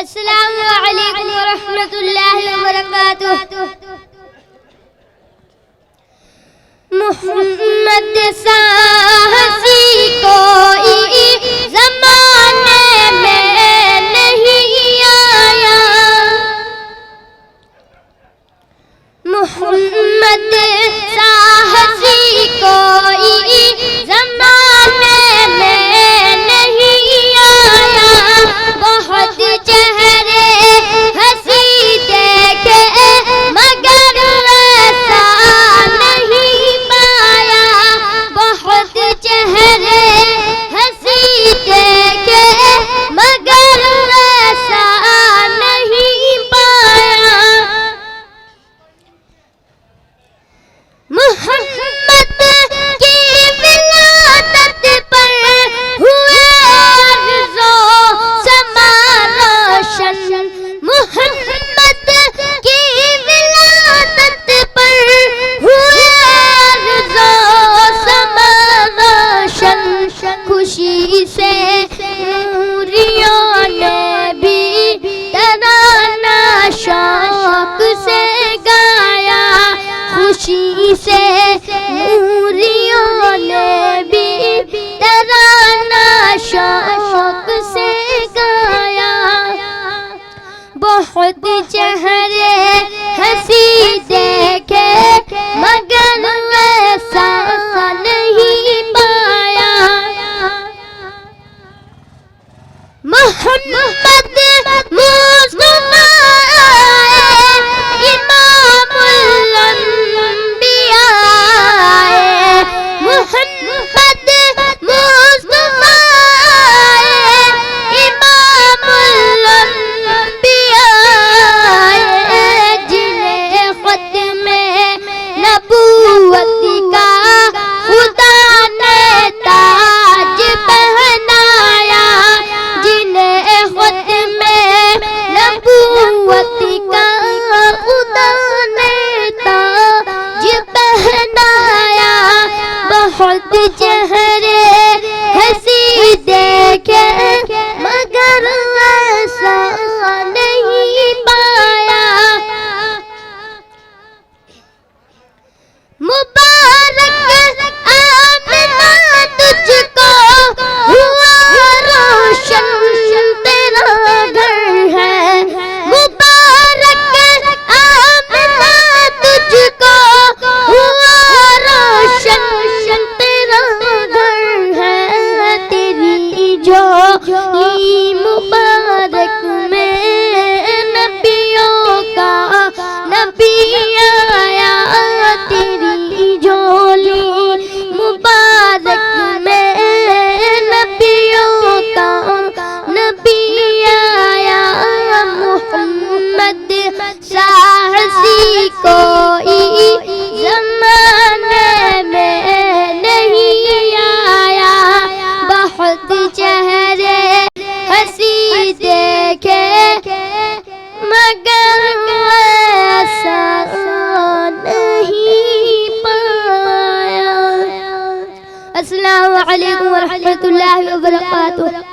अस्सलामु अलैकुम व रहमतुल्लाहि व बरकातुहू। मोहम्मद सा हसी कोई ज़माने में नहीं आया, मोहम्मद सा हसी कोई ज़माने में नहीं आया। बहुत चेहरे हंसी देखे मगर ऐसा नहीं पाया, बहुत चेहरे हंसी देखे मगर ऐसा नहीं पाया। मोहम्मद की विलादत पर हुए अर्ज़ो समा रोशन, मोहम्मद की विलादत पर हुए अर्ज़ो समा रोशन। खुशी से नूरियों ने भी तराना शौक से गाया, खुशी से नूरियों ने भी तराना शौक से गाया। बहुत चेहरे हंसी देखे मगर ऐसा नहीं पाया। मोहम्मद मुस्तफा इमामुल अंबिया, मोहम्मद मुस्तफा इमामुल अंबिया, जिन्हें ख़त्मे नबूवत का खुदा ने ताज पहनाया, जिन्हें ख़त्मे नबूवत का खुदा ने ताज पहनाया। बहुत चेहरे हंसी देखे मगर ऐसा नहीं पाया। मुबारक आमना तुझको हुआ रोशन तेरा घर है, मुबारक आमना तुझको हुआ रोशन तेरा घर है। तेरी झोली मुबारक में नबियों का नबी आया, तेरी झोली मुबारक में नबियों का नबी आया। मोहम्मद सा हसी कोई ज़माने में नहीं आया, बहुत चेहरे हंसी देखे मगर ऐसा नहीं पाया। अस्सलामु अलैकुम व रहमतुल्लाहि व बरकातुहू।